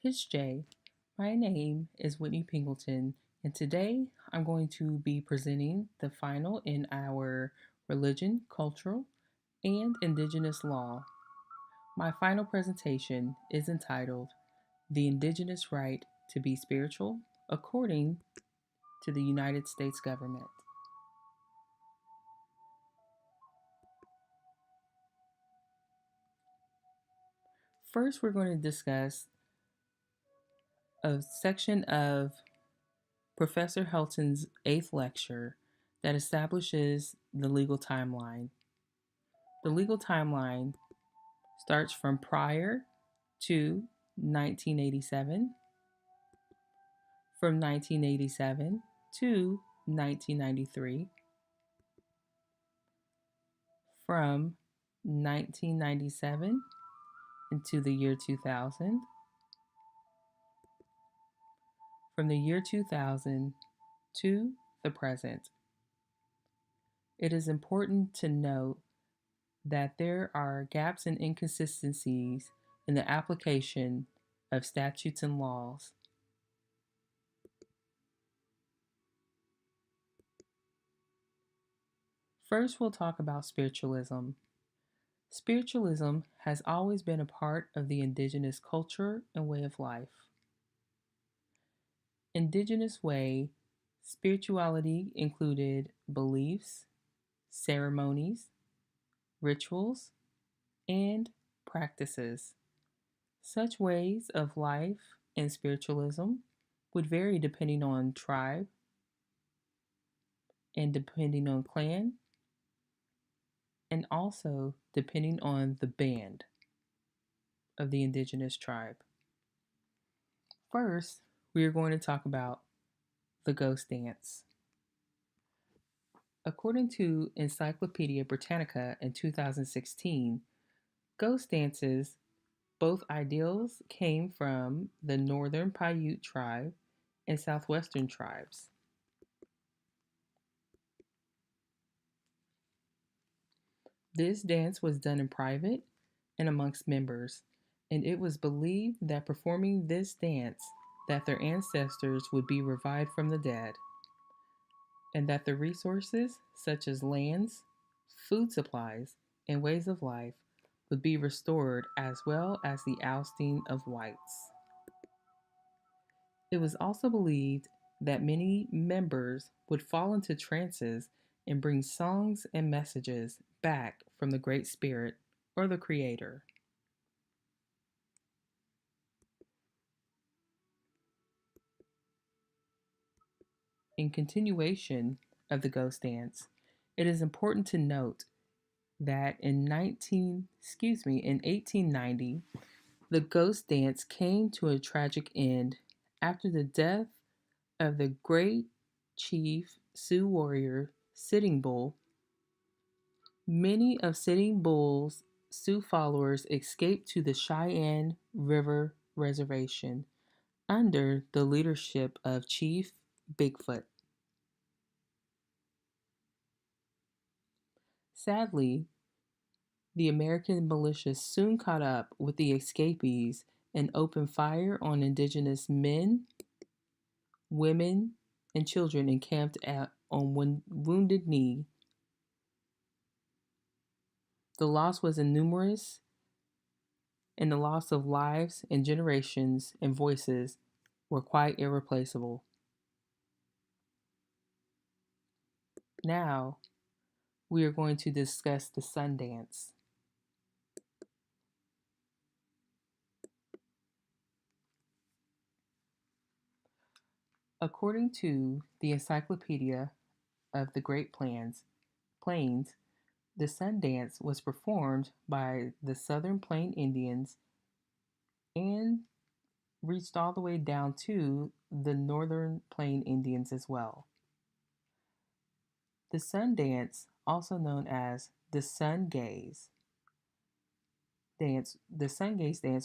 Hitch J. My name is Whitney Pingleton, and today I'm going to be presenting the final in our religion, cultural, and indigenous law. My final presentation is entitled The Indigenous Right to Be Spiritual according to the United States Government. First, we're going to discuss a section of Professor Helton's eighth lecture that establishes the legal timeline. The legal timeline starts from prior to 1987, from 1987 to 1993, from 1997 into the year 2000, from the year 2000 to the present. It is important to note that there are gaps and inconsistencies in the application of statutes and laws. First, we'll talk about spiritualism. Spiritualism has always been a part of the indigenous culture and way of life. Indigenous way, spirituality included beliefs, ceremonies, rituals, and practices. Such ways of life and spiritualism would vary depending on tribe and depending on clan and also depending on the band of the indigenous tribe. First, we are going to talk about the ghost dance. According to Encyclopedia Britannica in 2016, ghost dances, both ideals, came from the Northern Paiute tribe and Southwestern tribes. This dance was done in private and amongst members, and it was believed that performing this dance that their ancestors would be revived from the dead, and that the resources such as lands, food supplies, and ways of life would be restored as well as the ousting of whites. It was also believed that many members would fall into trances and bring songs and messages back from the Great Spirit or the Creator. In continuation of the ghost dance, it is important to note that in 1890, the ghost dance came to a tragic end after the death of the great chief Sioux warrior Sitting Bull. Many of Sitting Bull's Sioux followers escaped to the Cheyenne River Reservation under the leadership of Chief Bigfoot. Sadly, the American militia soon caught up with the escapees and opened fire on indigenous men, women, and children encamped on Wounded Knee. The loss was innumerous, and the loss of lives and generations and voices were quite irreplaceable. Now, we are going to discuss the sun dance. According to the Encyclopedia of the Great Plains, the sun dance was performed by the Southern Plain Indians and reached all the way down to the Northern Plain Indians as well. The sun dance, also known as the sun gaze dance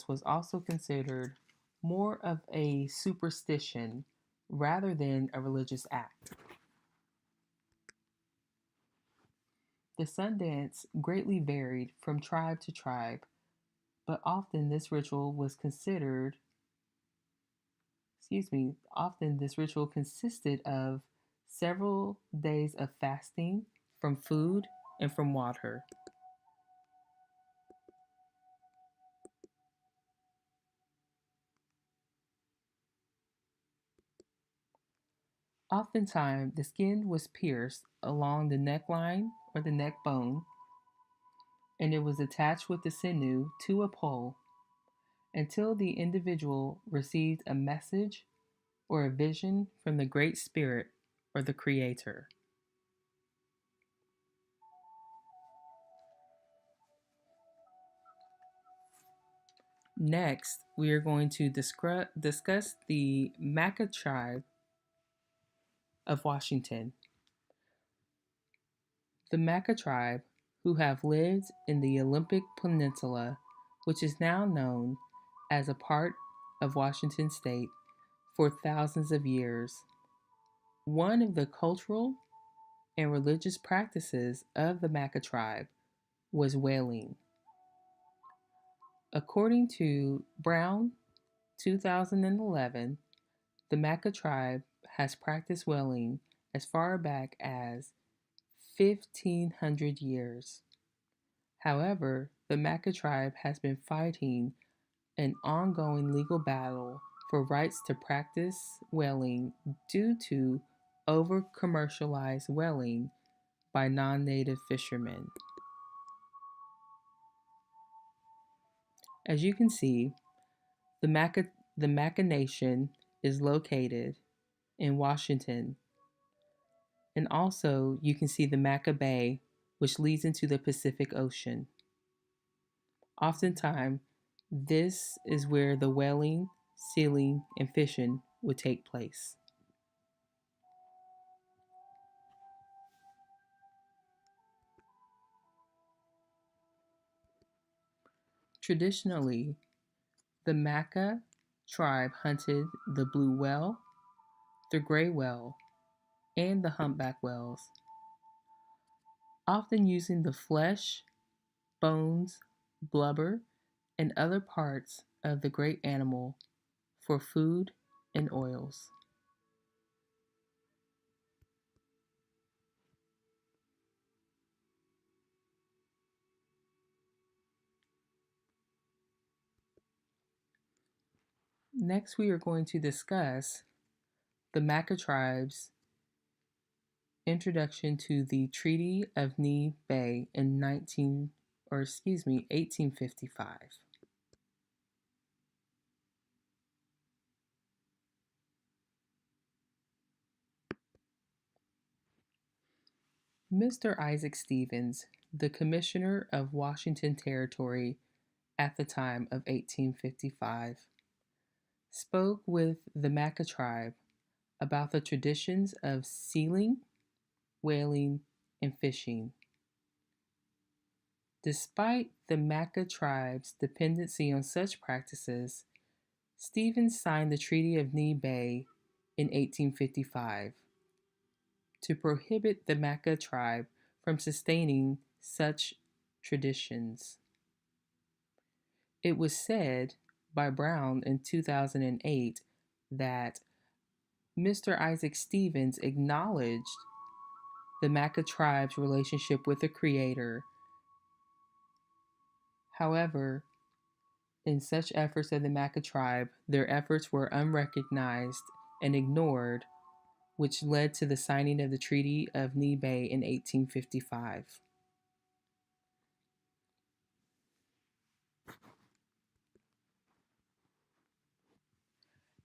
was also considered more of a superstition rather than a religious act. The sun dance greatly varied from tribe to tribe, but often this ritual was considered often this ritual consisted of several days of fasting from food and from water. Oftentimes, the skin was pierced along the neckline or the neck bone, and it was attached with the sinew to a pole until the individual received a message or a vision from the Great Spirit or the Creator. Next, we are going to discuss the Maca tribe of Washington. The Maca tribe, who have lived in the Olympic Peninsula, which is now known as a part of Washington state, for thousands of years. One of the cultural and religious practices of the Maca tribe was whaling. According to Brown 2011, the Maca tribe has practiced whaling as far back as 1500 years. However, the Maca tribe has been fighting an ongoing legal battle for rights to practice whaling due to over commercialized whaling by non native fishermen. As you can see, the Maca Nation is located in Washington, and also you can see the Maca Bay, which leads into the Pacific Ocean. Oftentimes, this is where the whaling, sealing, and fishing would take place. Traditionally, the Maca tribe hunted the blue whale, the gray whale, and the humpback whales, often using the flesh, bones, blubber, and other parts of the great animal for food and oils. Next, we are going to discuss the Maca tribe's introduction to the Treaty of Nye Bay in 1855. Mr. Isaac Stevens, the Commissioner of Washington Territory at the time of 1855, spoke with the Maca tribe about the traditions of sealing, whaling, and fishing. Despite the Maca tribe's dependency on such practices, Stevens signed the Treaty of Nye Bay in 1855 to prohibit the Maca tribe from sustaining such traditions. It was said by Brown in 2008 that Mr. Isaac Stevens acknowledged the Maca tribe's relationship with the Creator. However, in such efforts of the Maca tribe, their efforts were unrecognized and ignored, which led to the signing of the Treaty of Nye Bay in 1855.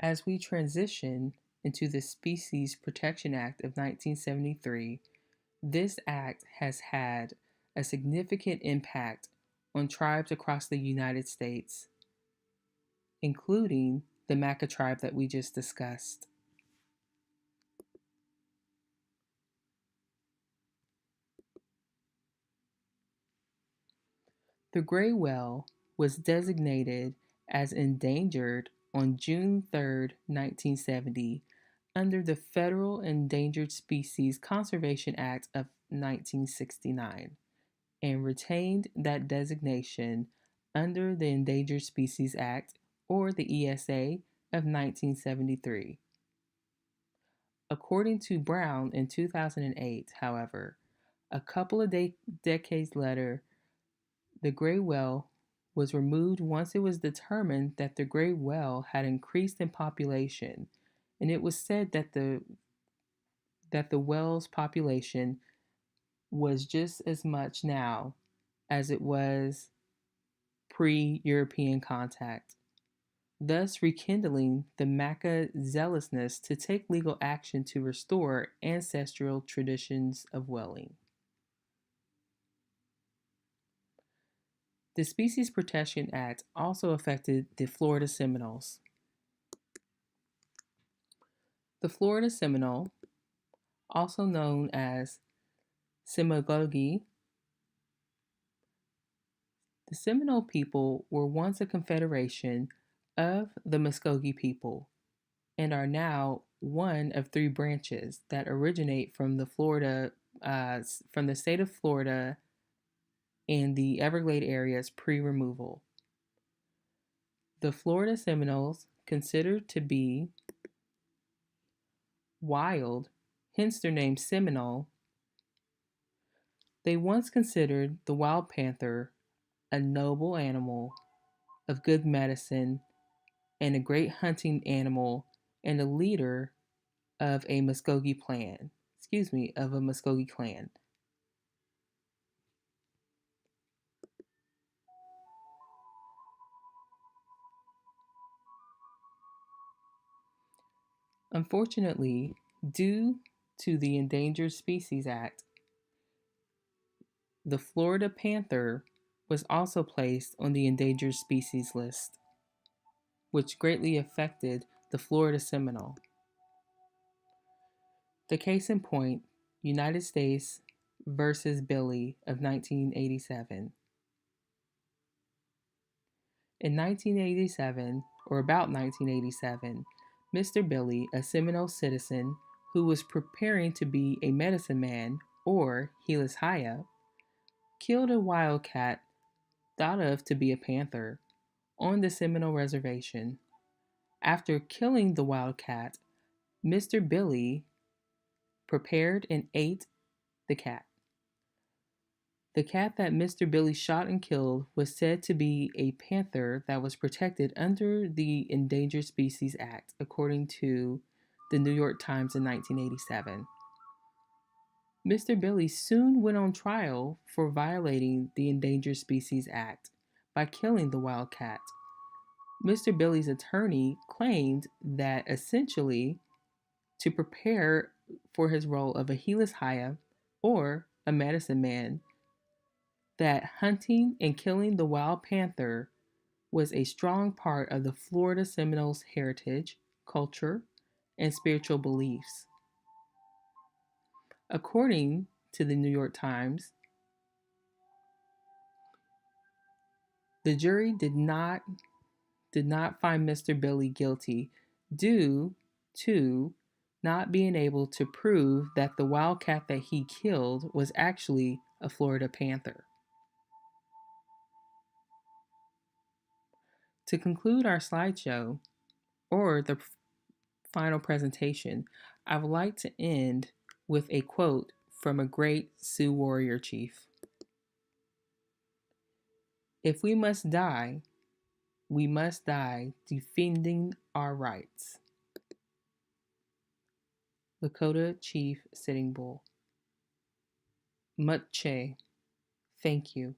As we transition into the Species Protection Act of 1973, this act has had a significant impact on tribes across the United States, including the Maca tribe that we just discussed. The gray whale was designated as endangered on June 3rd, 1970, under the Federal Endangered Species Conservation Act of 1969, and retained that designation under the Endangered Species Act, or the ESA, of 1973. According to Brown in 2008, however, a couple of decades later, the gray whale was removed once it was determined that the gray whale had increased in population, and it was said that the whale's population was just as much now as it was pre-European contact, thus rekindling the Maca zealousness to take legal action to restore ancestral traditions of whaling. The Species Protection Act also affected the Florida Seminoles. The Florida Seminole, also known as Semigogi, the Seminole people were once a confederation of the Muskogee people and are now one of three branches that originate from from the state of Florida and the Everglade areas pre-removal. The Florida Seminoles, considered to be wild, hence their name Seminole, they once considered the wild panther a noble animal of good medicine and a great hunting animal and a leader of a Muskogee clan. Of a Muskogee clan. Unfortunately, due to the Endangered Species Act, the Florida panther was also placed on the endangered species list, which greatly affected the Florida Seminole. The case in point, United States versus Billy of 1987. In 1987, or about 1987, Mr. Billy, a Seminole citizen who was preparing to be a medicine man, or Helis Haya, killed a wildcat thought of to be a panther on the Seminole Reservation. After killing the wildcat, Mr. Billy prepared and ate the cat. The cat that Mr. Billy shot and killed was said to be a panther that was protected under the Endangered Species Act, according to the New York Times in 1987. Mr. Billy soon went on trial for violating the Endangered Species Act by killing the wildcat. Mr. Billy's attorney claimed that essentially to prepare for his role of a Helis Haya or a medicine man, that hunting and killing the wild panther was a strong part of the Florida Seminoles' heritage, culture, and spiritual beliefs. According to the New York Times, the jury did not find Mr. Billy guilty due to not being able to prove that the wildcat that he killed was actually a Florida panther. To conclude our slideshow, or the final presentation, I would like to end with a quote from a great Sioux warrior chief. If we must die, we must die defending our rights. Lakota Chief Sitting Bull. Mutche. Thank you.